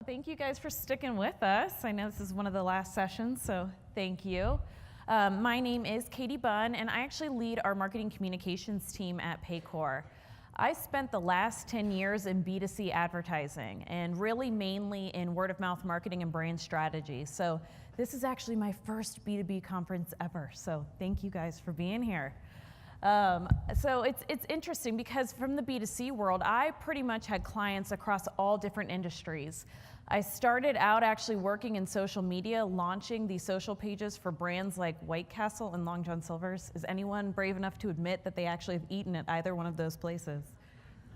Thank you guys for sticking with us. I know this is one of the last sessions, so thank you. My name is Katy Bunn, and I actually lead our marketing communications team at Paycor. I spent the last 10 years in B2C advertising, and really mainly in word-of-mouth marketing and brand strategy. So this is actually my first B2B conference ever, so thank you guys for being here. So it's interesting because from the B2C world, I pretty much had clients across all different industries. I started out actually working in social media, launching the social pages for brands like White Castle and Long John Silver's. Is anyone brave enough to admit that they actually have eaten at either one of those places?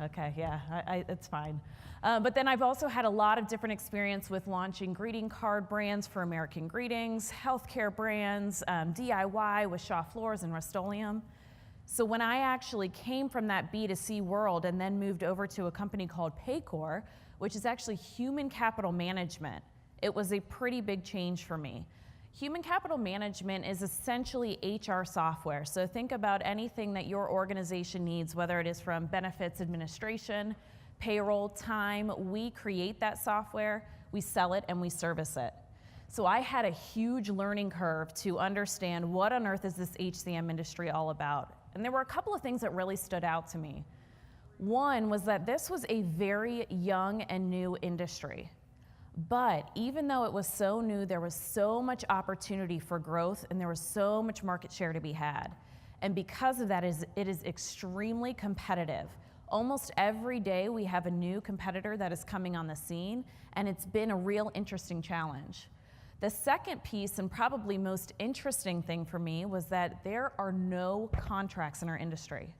Okay, yeah, it's fine. But then I've also had a lot of different experience with launching greeting card brands for American Greetings, healthcare brands, DIY with Shaw Floors and Rust-Oleum. So when I actually came from that B2C world and then moved over to a company called Paycor, which is actually human capital management, it was a pretty big change for me. Human capital management is essentially HR software. So think about anything that your organization needs, whether it is from benefits administration, payroll, time. We create that software, we sell it, and we service it. So I had a huge learning curve to understand what on earth is this HCM industry all about. And there were a couple of things that really stood out to me. One was that this was a very young and new industry. But even though it was so new, there was so much opportunity for growth and there was so much market share to be had. And because of that, it is extremely competitive. Almost every day we have a new competitor that is coming on the scene, and it's been a real interesting challenge. The second piece, and probably most interesting thing for me, was that there are no contracts in our industry.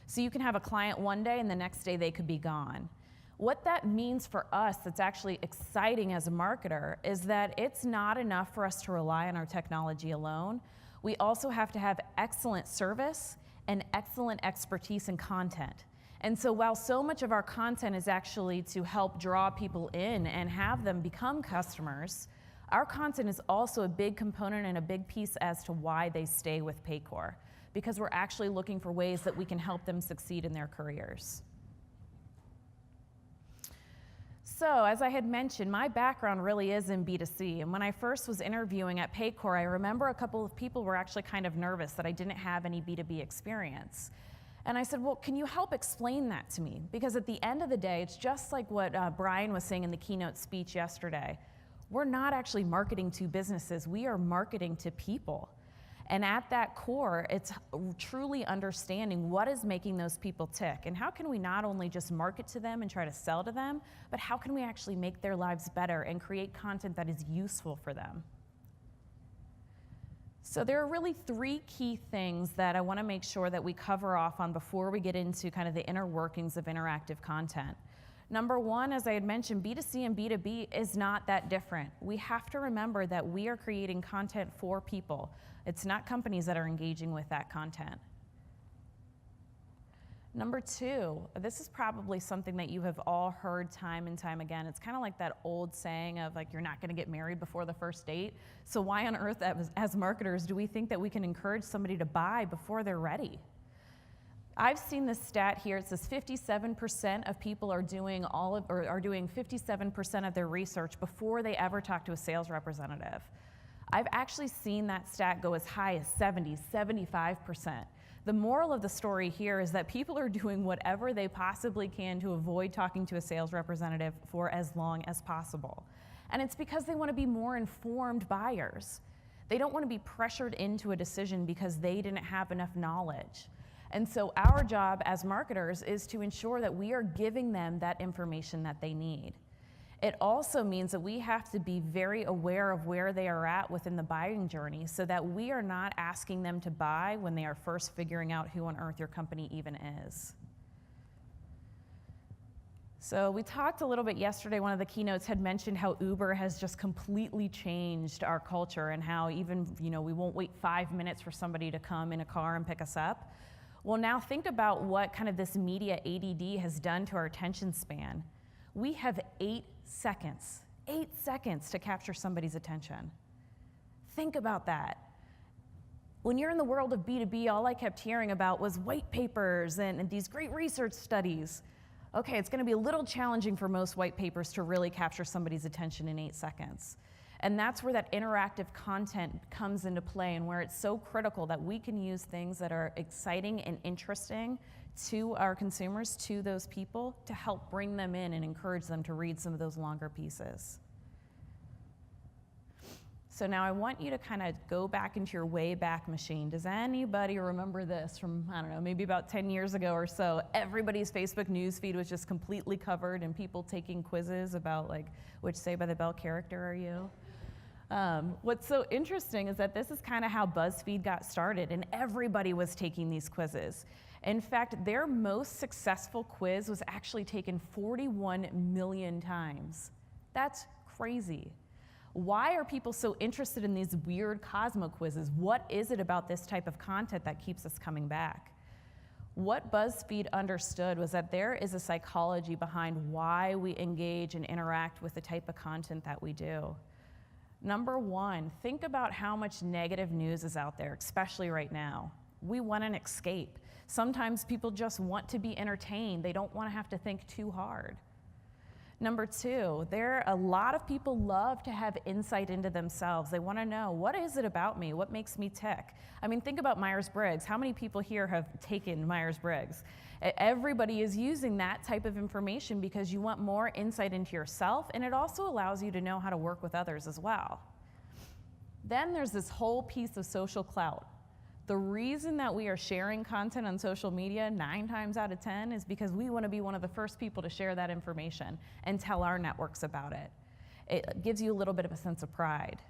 So you can have a client one day and the next day they could be gone. What that means for us that's actually exciting as a marketer is that it's not enough for us to rely on our technology alone. We also have to have excellent service and excellent expertise in content. And so while so much of our content is actually to help draw people in and have them become customers, our content is also a big component and a big piece as to why they stay with Paycor, because we're actually looking for ways that we can help them succeed in their careers. So as I had mentioned, my background really is in B2C, and when I first was interviewing at Paycor, I remember a couple of people were actually kind of nervous that I didn't have any B2B experience. And I said, well, can you help explain that to me? Because at the end of the day, it's just like what Brian was saying in the keynote speech yesterday. We're not actually marketing to businesses, we are marketing to people. And at that core, it's truly understanding what is making those people tick, and how can we not only just market to them and try to sell to them, but how can we actually make their lives better and create content that is useful for them. So there are really three key things that I want to make sure that we cover off on before we get into kind of the inner workings of interactive content. Number one, as I had mentioned, B2C and B2B is not that different. We have to remember that we are creating content for people. It's not companies that are engaging with that content. Number two, this is probably something that you have all heard time and time again. It's kind of like that old saying of like, you're not gonna get married before the first date. So why on earth as marketers do we think that we can encourage somebody to buy before they're ready? I've seen this stat here. It says 57% of people are doing 57% of their research before they ever talk to a sales representative. I've actually seen that stat go as high as 70, 75%. The moral of the story here is that people are doing whatever they possibly can to avoid talking to a sales representative for as long as possible. And it's because they want to be more informed buyers. They don't want to be pressured into a decision because they didn't have enough knowledge. And so our job as marketers is to ensure that we are giving them that information that they need. It also means that we have to be very aware of where they are at within the buying journey so that we are not asking them to buy when they are first figuring out who on earth your company even is. So we talked a little bit yesterday, one of the keynotes had mentioned how Uber has just completely changed our culture and how even, we won't wait 5 minutes for somebody to come in a car and pick us up. Well, now think about what kind of this media ADD has done to our attention span. We have 8 seconds to capture somebody's attention. Think about that. When you're in the world of B2B, all I kept hearing about was white papers and these great research studies. Okay, it's gonna be a little challenging for most white papers to really capture somebody's attention in 8 seconds. And that's where that interactive content comes into play, and where it's so critical that we can use things that are exciting and interesting to our consumers, to those people, to help bring them in and encourage them to read some of those longer pieces. So now I want you to kind of go back into your way back machine. Does anybody remember this from, I don't know, maybe about 10 years ago or so? Everybody's Facebook news feed was just completely covered and people taking quizzes about like, which Saved by the Bell character are you? What's so interesting is that this is kind of how BuzzFeed got started, and everybody was taking these quizzes. In fact, their most successful quiz was actually taken 41 million times. That's crazy. Why are people so interested in these weird Cosmo quizzes? What is it about this type of content that keeps us coming back? What BuzzFeed understood was that there is a psychology behind why we engage and interact with the type of content that we do. Number one, think about how much negative news is out there, especially right now. We want an escape. Sometimes people just want to be entertained. They don't want to have to think too hard. Number two, a lot of people love to have insight into themselves. They want to know, what is it about me? What makes me tick? I mean, think about Myers-Briggs. How many people here have taken Myers-Briggs? Everybody is using that type of information because you want more insight into yourself, and it also allows you to know how to work with others as well. Then there's this whole piece of social clout. The reason that we are sharing content on social media 9 times out of 10 is because we want to be one of the first people to share that information and tell our networks about it. It gives you a little bit of a sense of pride.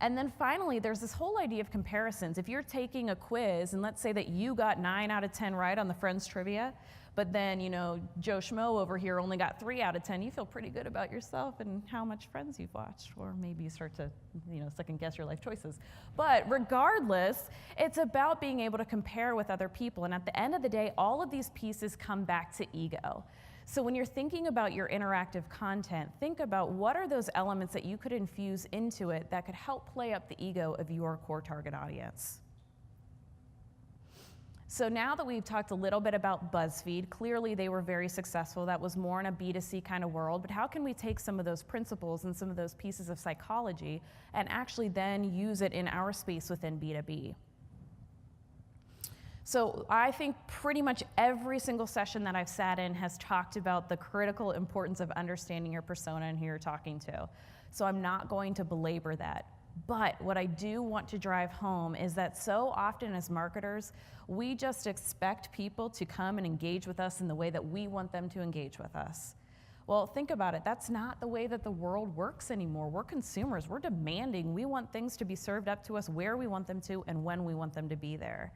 And then finally, there's this whole idea of comparisons. If you're taking a quiz, and let's say that you got 9 out of 10 right on the Friends trivia, but then, you know, Joe Schmo over here only got 3 out of 10, you feel pretty good about yourself and how much Friends you've watched, or maybe you start to, you know, second guess your life choices. But regardless, it's about being able to compare with other people, and at the end of the day, all of these pieces come back to ego. So when you're thinking about your interactive content, think about what are those elements that you could infuse into it that could help play up the ego of your core target audience. So now that we've talked a little bit about BuzzFeed, clearly they were very successful. That was more in a B2C kind of world, but how can we take some of those principles and some of those pieces of psychology and actually then use it in our space within B2B? So I think pretty much every single session that I've sat in has talked about the critical importance of understanding your persona and who you're talking to. So I'm not going to belabor that. But what I do want to drive home is that so often as marketers, we just expect people to come and engage with us in the way that we want them to engage with us. Well, think about it. That's not the way that the world works anymore. We're consumers. We're demanding. We want things to be served up to us where we want them to and when we want them to be there.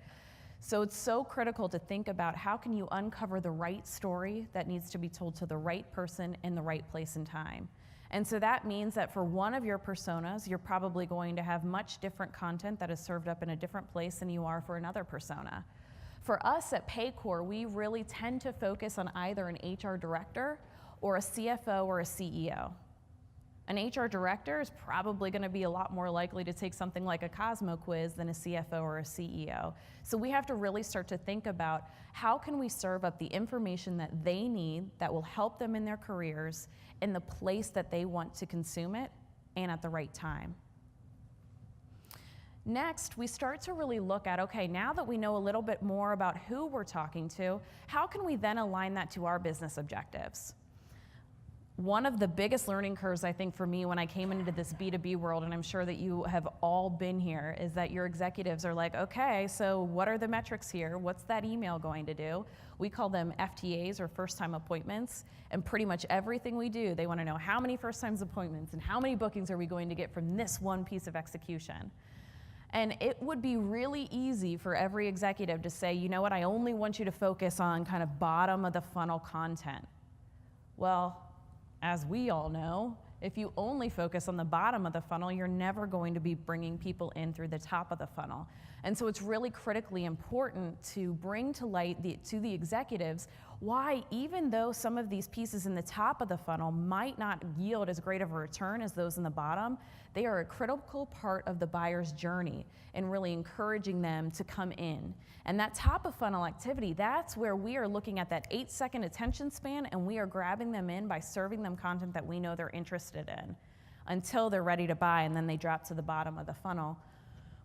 So it's so critical to think about how can you uncover the right story that needs to be told to the right person in the right place and time. And so that means that for one of your personas, you're probably going to have much different content that is served up in a different place than you are for another persona. For us at Paycor, we really tend to focus on either an HR director or a CFO or a CEO. An HR director is probably going to be a lot more likely to take something like a Cosmo quiz than a CFO or a CEO. So we have to really start to think about how can we serve up the information that they need that will help them in their careers in the place that they want to consume it and at the right time. Next, we start to really look at, okay, now that we know a little bit more about who we're talking to, how can we then align that to our business objectives? One of the biggest learning curves, I think, for me when I came into this B2B world, and I'm sure that you have all been here, is that your executives are like, okay, so what are the metrics here? What's that email going to do? We call them FTAs, or first-time appointments, and pretty much everything we do, they want to know how many first-time appointments and how many bookings are we going to get from this one piece of execution. And it would be really easy for every executive to say, you know what, I only want you to focus on kind of bottom of the funnel content. Well, as we all know, if you only focus on the bottom of the funnel, you're never going to be bringing people in through the top of the funnel. And so it's really critically important to bring to light to the executives why, even though some of these pieces in the top of the funnel might not yield as great of a return as those in the bottom, they are a critical part of the buyer's journey and really encouraging them to come in. And that top of funnel activity, that's where we are looking at that 8-second attention span, and we are grabbing them in by serving them content that we know they're interested in until they're ready to buy, and then they drop to the bottom of the funnel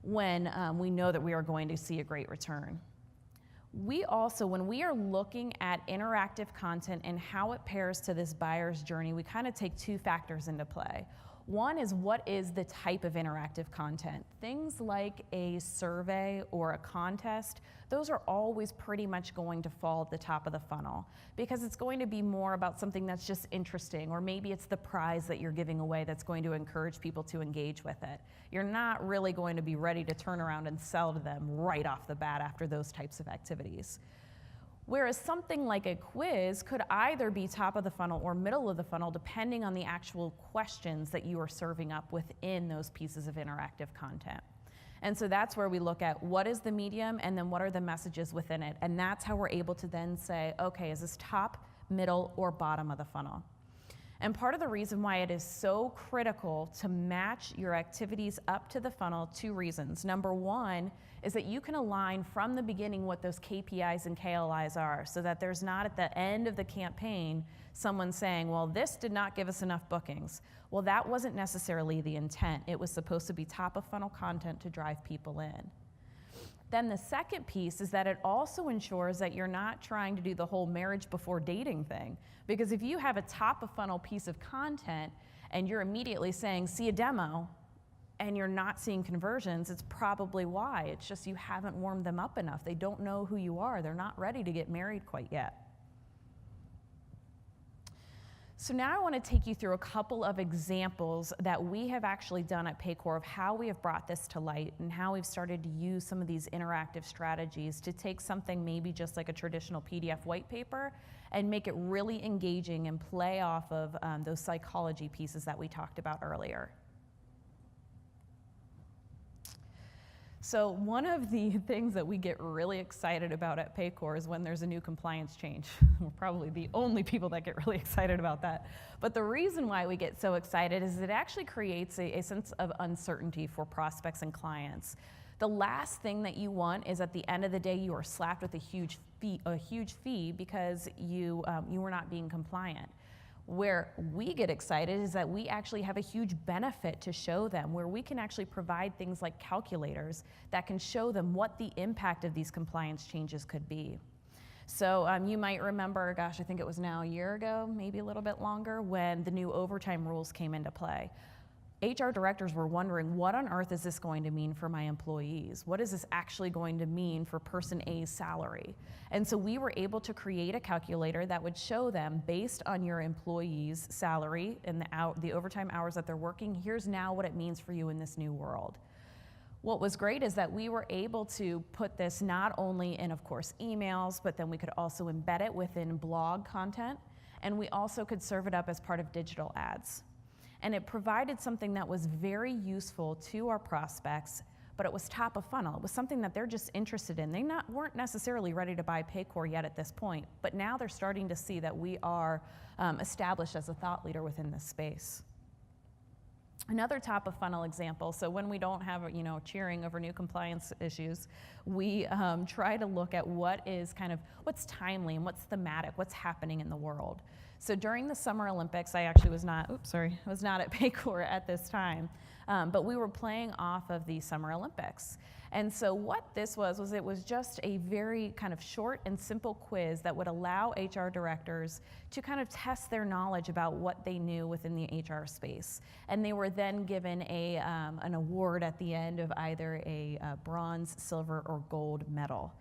when we know that we are going to see a great return. We also, when we are looking at interactive content and how it pairs to this buyer's journey, we kind of take two factors into play. One is, what is the type of interactive content? Things like a survey or a contest, those are always pretty much going to fall at the top of the funnel because it's going to be more about something that's just interesting, or maybe it's the prize that you're giving away that's going to encourage people to engage with it. You're not really going to be ready to turn around and sell to them right off the bat after those types of activities. Whereas something like a quiz could either be top of the funnel or middle of the funnel, depending on the actual questions that you are serving up within those pieces of interactive content. And so that's where we look at what is the medium and then what are the messages within it. And that's how we're able to then say, okay, is this top, middle, or bottom of the funnel? And part of the reason why it is so critical to match your activities up to the funnel, two reasons. Number one is that you can align from the beginning what those KPIs and KLIs are, so that there's not at the end of the campaign someone saying, well, this did not give us enough bookings. Well, that wasn't necessarily the intent. It was supposed to be top of funnel content to drive people in. Then the second piece is that it also ensures that you're not trying to do the whole marriage before dating thing. Because if you have a top of funnel piece of content and you're immediately saying, see a demo, and you're not seeing conversions, it's probably why. It's just you haven't warmed them up enough. They don't know who you are. They're not ready to get married quite yet. So now I want to take you through a couple of examples that we have actually done at Paycor of how we have brought this to light and how we've started to use some of these interactive strategies to take something maybe just like a traditional PDF white paper and make it really engaging and play off of those psychology pieces that we talked about earlier. So one of the things that we get really excited about at Paycor is when there's a new compliance change. We're probably the only people that get really excited about that. But the reason why we get so excited is it actually creates a sense of uncertainty for prospects and clients. The last thing that you want is at the end of the day you are slapped with a huge fee because you were not being compliant. Where we get excited is that we actually have a huge benefit to show them, where we can actually provide things like calculators that can show them what the impact of these compliance changes could be. So you might remember, gosh, I think it was now a year ago, maybe a little bit longer, when the new overtime rules came into play. HR directors were wondering, what on earth is this going to mean for my employees? What is this actually going to mean for person A's salary? And so we were able to create a calculator that would show them, based on your employee's salary and the overtime hours that they're working, here's now what it means for you in this new world. What was great is that we were able to put this not only in, of course, emails, but then we could also embed it within blog content, and we also could serve it up as part of digital ads. And it provided something that was very useful to our prospects, but it was top of funnel. It was something that they're just interested in. They weren't necessarily ready to buy Paycor yet at this point, but now they're starting to see that we are established as a thought leader within this space. Another top of funnel example, so when we don't have cheering over new compliance issues, we try to look at what's timely and what's thematic, what's happening in the world. So during the Summer Olympics, I actually was not at Paycor at this time, but we were playing off of the Summer Olympics. And so what this was it was just a very kind of short and simple quiz that would allow HR directors to kind of test their knowledge about what they knew within the HR space. And they were then given an award at the end of either a bronze, silver, or gold medal.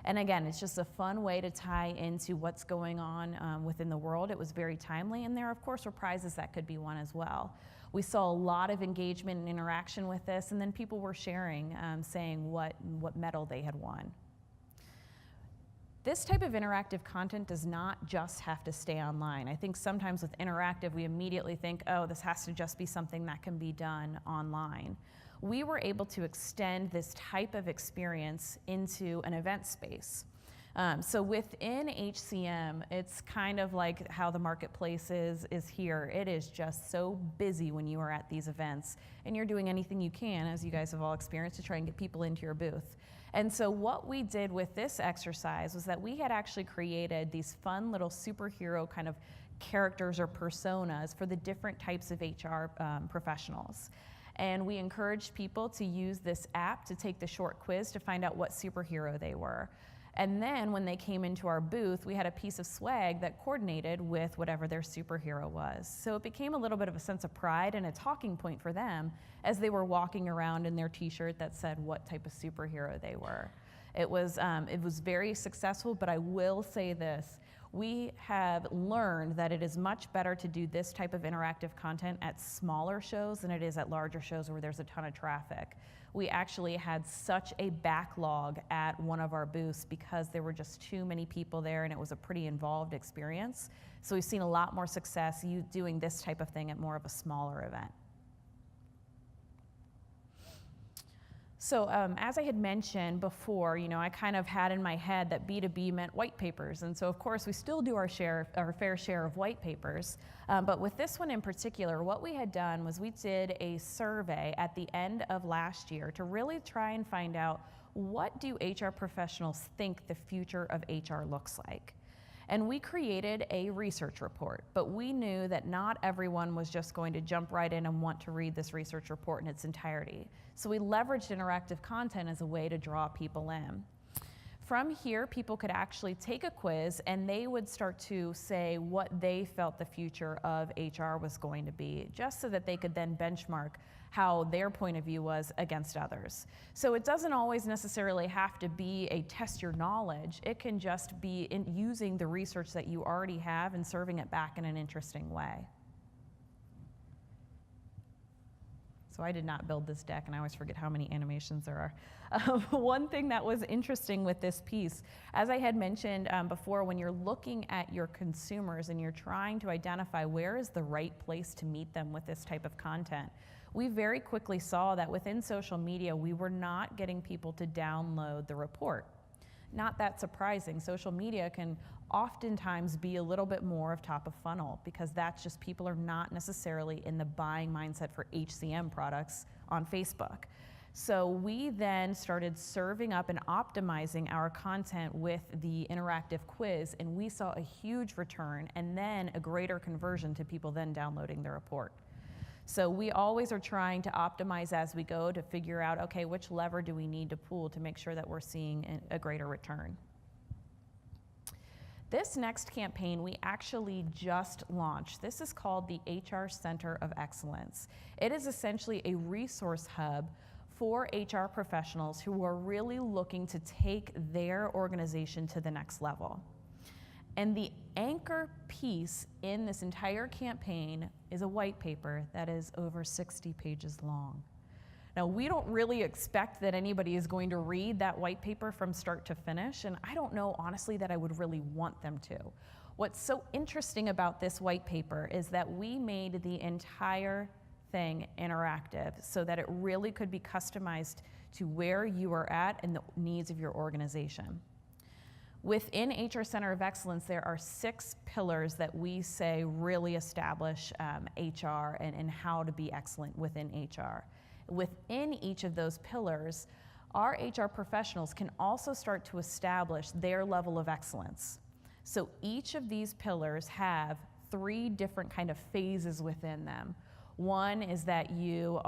And again, it's just a fun way to tie into what's going on within the world. It was very timely, and there, of course, were prizes that could be won as well. We saw a lot of engagement and interaction with this, and then people were sharing, saying what medal they had won. This type of interactive content does not just have to stay online. I think sometimes with interactive, we immediately think, oh, this has to just be something that can be done online. We were able to extend this type of experience into an event space. So within HCM, it's kind of like how the marketplace is here. It is just so busy when you are at these events, and you're doing anything you can, as you guys have all experienced, to try and get people into your booth. And so what we did with this exercise was that we had actually created these fun little superhero kind of characters or personas for the different types of HR professionals. And we encouraged people to use this app to take the short quiz to find out what superhero they were. And then when they came into our booth, we had a piece of swag that coordinated with whatever their superhero was. So it became a little bit of a sense of pride and a talking point for them as they were walking around in their t-shirt that said what type of superhero they were. It was very successful, but I will say this. We have learned that it is much better to do this type of interactive content at smaller shows than it is at larger shows where there's a ton of traffic. We actually had such a backlog at one of our booths because there were just too many people there and it was a pretty involved experience. So we've seen a lot more success doing this type of thing at more of a smaller event. So as I had mentioned before, I kind of had in my head that B2B meant white papers. And so of course we still do our fair share of white papers. But with this one in particular, what we had done was we did a survey at the end of last year to really try and find out, what do HR professionals think the future of HR looks like? And we created a research report, but we knew that not everyone was just going to jump right in and want to read this research report in its entirety. So we leveraged interactive content as a way to draw people in. From here, people could actually take a quiz and they would start to say what they felt the future of HR was going to be, just so that they could then benchmark how their point of view was against others. So it doesn't always necessarily have to be a test your knowledge. It can just be in using the research that you already have and serving it back in an interesting way. So I did not build this deck, and I always forget how many animations there are. One thing that was interesting with this piece, as I had mentioned before, when you're looking at your consumers and you're trying to identify where is the right place to meet them with this type of content, we very quickly saw that within social media, we were not getting people to download the report. Not that surprising. Social media can oftentimes be a little bit more of top of funnel because that's just people are not necessarily in the buying mindset for HCM products on Facebook. So we then started serving up and optimizing our content with the interactive quiz, and we saw a huge return and then a greater conversion to people then downloading the report. So we always are trying to optimize as we go to figure out, okay, which lever do we need to pull to make sure that we're seeing a greater return. This next campaign we actually just launched. This is called the HR Center of Excellence. It is essentially a resource hub for HR professionals who are really looking to take their organization to the next level. And the anchor piece in this entire campaign is a white paper that is over 60 pages long. Now, we don't really expect that anybody is going to read that white paper from start to finish, and I don't know, honestly, that I would really want them to. What's so interesting about this white paper is that we made the entire thing interactive so that it really could be customized to where you are at and the needs of your organization. Within HR Center of Excellence, there are 6 pillars that we say really establish HR and how to be excellent within HR. Within each of those pillars, our HR professionals can also start to establish their level of excellence. So each of these pillars have 3 different kind of phases within them. One is that you're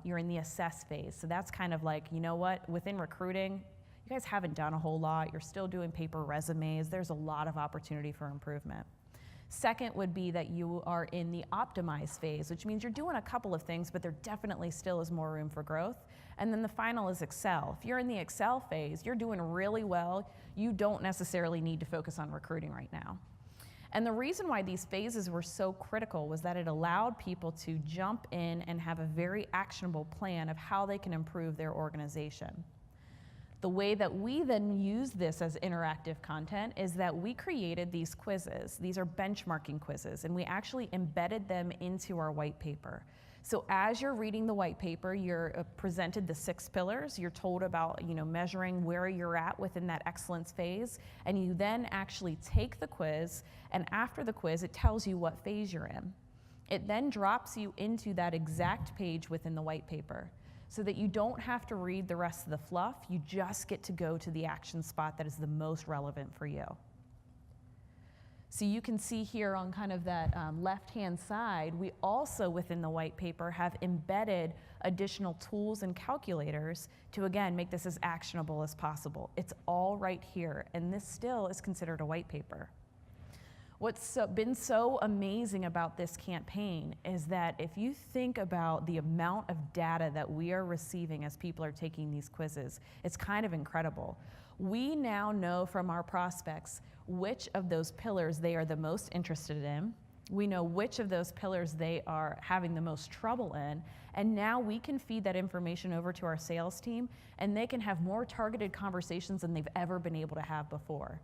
in the assess phase. So that's kind of like, you know what, within recruiting, you guys haven't done a whole lot. You're still doing paper resumes. There's a lot of opportunity for improvement. Second would be that you are in the optimize phase, which means you're doing a couple of things, but there definitely still is more room for growth. And then the final is excel. If you're in the excel phase, you're doing really well. You don't necessarily need to focus on recruiting right now. And the reason why these phases were so critical was that it allowed people to jump in and have a very actionable plan of how they can improve their organization. The way that we then use this as interactive content is that we created these quizzes. These are benchmarking quizzes, and we actually embedded them into our white paper. So as you're reading the white paper, you're presented the 6 pillars. You're told about, measuring where you're at within that excellence phase, and you then actually take the quiz, and after the quiz, it tells you what phase you're in. It then drops you into that exact page within the white paper, so that you don't have to read the rest of the fluff. You just get to go to the action spot that is the most relevant for you. So you can see here on kind of that left-hand side, we also within the white paper have embedded additional tools and calculators to, again, make this as actionable as possible. It's all right here, and this still is considered a white paper. What's been so amazing about this campaign is that if you think about the amount of data that we are receiving as people are taking these quizzes, it's kind of incredible. We now know from our prospects which of those pillars they are the most interested in. We know which of those pillars they are having the most trouble in, and now we can feed that information over to our sales team, and they can have more targeted conversations than they've ever been able to have before.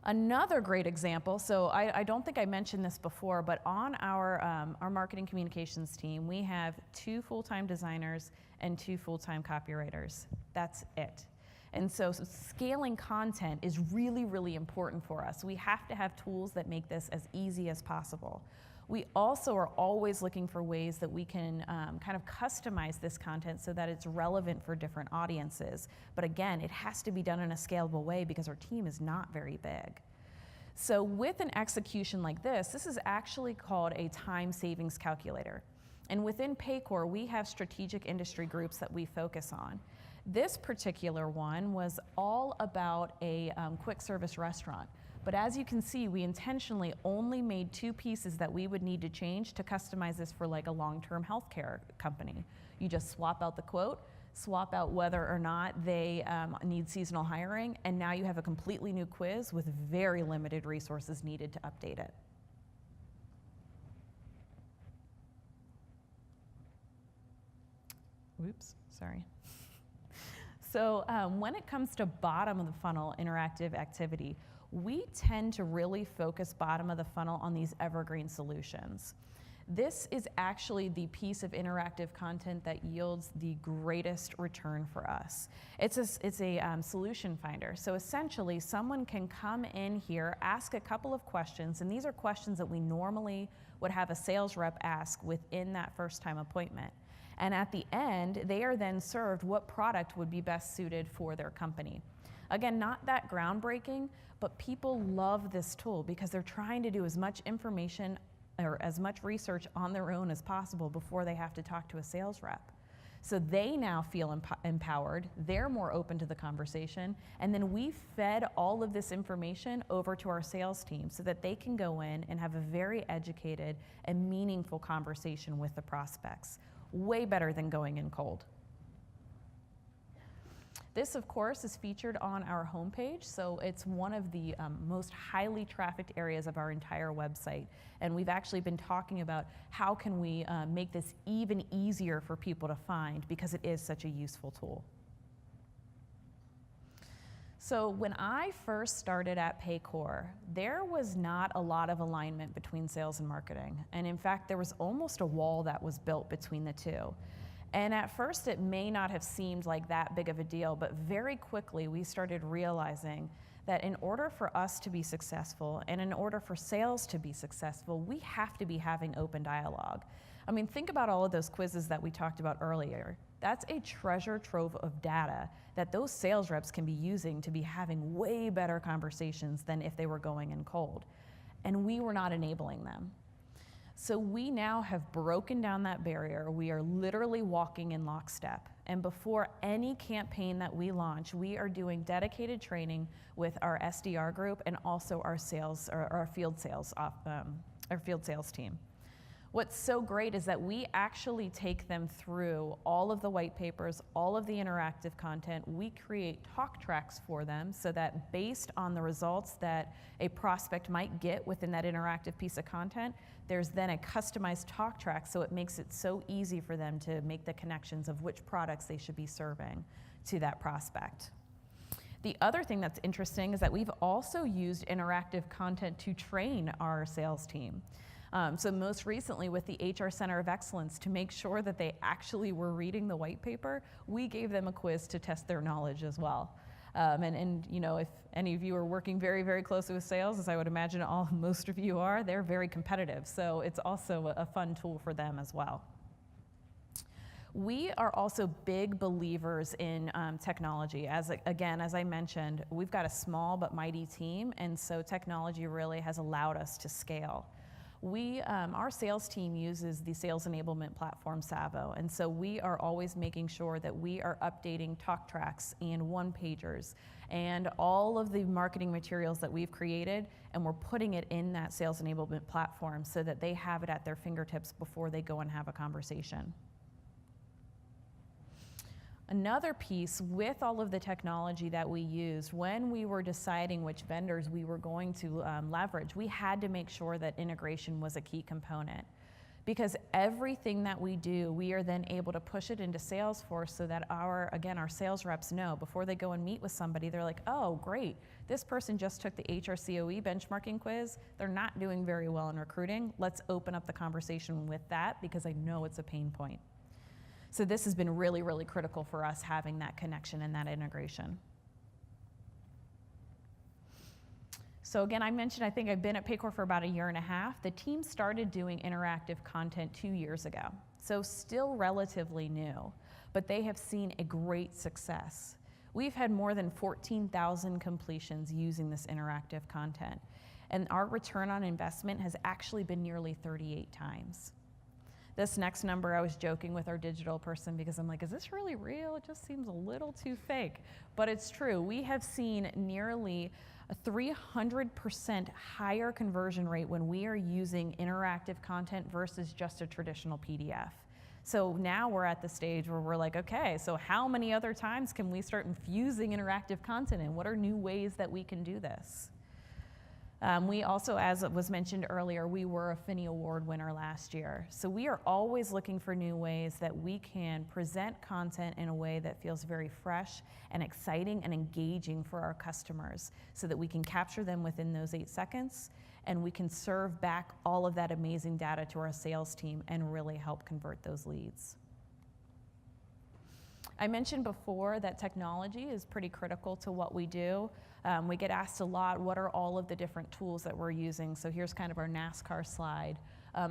Another great example, so I don't think I mentioned this before, but on our marketing communications team, we have 2 full-time designers and 2 full-time copywriters. That's it. And so scaling content is really, really important for us. We have to have tools that make this as easy as possible. We also are always looking for ways that we can kind of customize this content so that it's relevant for different audiences. But again, it has to be done in a scalable way because our team is not very big. So with an execution like this is actually called a time savings calculator. And within Paycor, we have strategic industry groups that we focus on. This particular one was all about a quick service restaurant. But as you can see, we intentionally only made 2 pieces that we would need to change to customize this for like a long-term healthcare company. You just swap out the quote, swap out whether or not they need seasonal hiring, and now you have a completely new quiz with very limited resources needed to update it. Oops, sorry. So when it comes to bottom of the funnel interactive activity, we tend to really focus bottom of the funnel on these evergreen solutions. This is actually the piece of interactive content that yields the greatest return for us. It's a solution finder. So essentially, someone can come in here, ask a couple of questions, and these are questions that we normally would have a sales rep ask within that first-time appointment. And at the end, they are then served what product would be best suited for their company. Again, not that groundbreaking, but people love this tool because they're trying to do as much information or as much research on their own as possible before they have to talk to a sales rep. So they now feel empowered, they're more open to the conversation, and then we fed all of this information over to our sales team so that they can go in and have a very educated and meaningful conversation with the prospects. Way better than going in cold. This, of course, is featured on our homepage, so it's one of the most highly trafficked areas of our entire website. And we've actually been talking about how can we make this even easier for people to find because it is such a useful tool. So when I first started at Paycor, there was not a lot of alignment between sales and marketing. And in fact, there was almost a wall that was built between the two. And at first, it may not have seemed like that big of a deal, but very quickly, we started realizing that in order for us to be successful and in order for sales to be successful, we have to be having open dialogue. I mean, think about all of those quizzes that we talked about earlier. That's a treasure trove of data that those sales reps can be using to be having way better conversations than if they were going in cold. And we were not enabling them. So we now have broken down that barrier. We are literally walking in lockstep. And before any campaign that we launch, we are doing dedicated training with our SDR group and also our field sales team. What's so great is that we actually take them through all of the white papers, all of the interactive content. We create talk tracks for them so that based on the results that a prospect might get within that interactive piece of content, there's then a customized talk track so it makes it so easy for them to make the connections of which products they should be serving to that prospect. The other thing that's interesting is that we've also used interactive content to train our sales team. So most recently with the HR Center of Excellence, to make sure that they actually were reading the white paper, we gave them a quiz to test their knowledge as well. And you know, if any of you are working very, very closely with sales, as I would imagine most of you are, they're very competitive. So it's also a fun tool for them as well. We are also big believers in technology. As I mentioned, we've got a small but mighty team, and so technology really has allowed us to scale. Our sales team uses the sales enablement platform Savo, and so we are always making sure that we are updating talk tracks and one-pagers and all of the marketing materials that we've created, and we're putting it in that sales enablement platform so that they have it at their fingertips before they go and have a conversation. Another piece with all of the technology that we used, when we were deciding which vendors we were going to leverage, we had to make sure that integration was a key component. Because everything that we do, we are then able to push it into Salesforce so that our sales reps know before they go and meet with somebody, they're like, oh, great, this person just took the HRCOE benchmarking quiz. They're not doing very well in recruiting. Let's open up the conversation with that because I know it's a pain point. So this has been really, really critical for us, having that connection and that integration. So again, I mentioned I think I've been at Paycor for about 1.5 years. The team started doing interactive content 2 years ago, so still relatively new, but they have seen a great success. We've had more than 14,000 completions using this interactive content, and our return on investment has actually been nearly 38 times. This next number, I was joking with our digital person because I'm like, is this really real? It just seems a little too fake, but it's true. We have seen nearly a 300% higher conversion rate when we are using interactive content versus just a traditional PDF. So now we're at the stage where we're like, okay, so how many other times can we start infusing interactive content in? What are new ways that we can do this? We also, as it was mentioned earlier, we were a Finny Award winner last year. So we are always looking for new ways that we can present content in a way that feels very fresh and exciting and engaging for our customers so that we can capture them within those 8 seconds and we can serve back all of that amazing data to our sales team and really help convert those leads. I mentioned before that technology is pretty critical to what we do. We get asked a lot, what are all of the different tools that we're using? So here's kind of our NASCAR slide.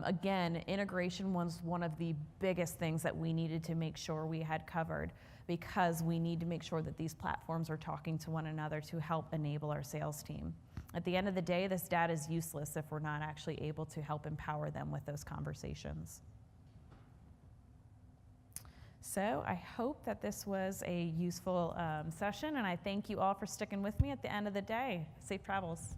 Again, integration was one of the biggest things that we needed to make sure we had covered because we need to make sure that these platforms are talking to one another to help enable our sales team. At the end of the day, this data is useless if we're not actually able to help empower them with those conversations. So I hope that this was a useful session, and I thank you all for sticking with me at the end of the day. Safe travels.